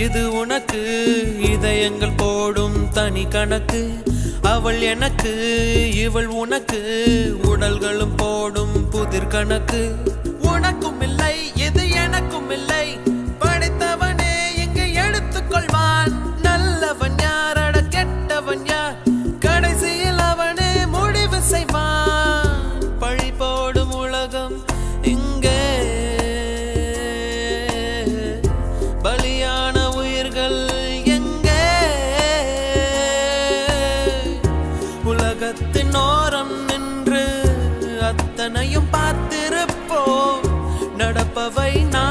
இது உனக்கு இதயங்கள் போடும் தனி கணக்கு. அவள் எனக்கு இவள் உனக்கு உடல்களும் போடும் புதிர் கணக்கு. உனக்கும் இல்லை இது எனக்கும் இல்லை, படைத்தவனே இங்கு எடுத்துக்கொள்வான். நல்லவன் யாரட கெட்டவன் யார், கடைசியில் அவனே முடிவு செய்வான். பழி போடும் உலகம் இங்கே, பலியான உயிர்கள் எங்கே? உலகத்தின் ஓரம் நின்று அத்தனையும் பார்த்திருப்போம், நடப்பவை நான்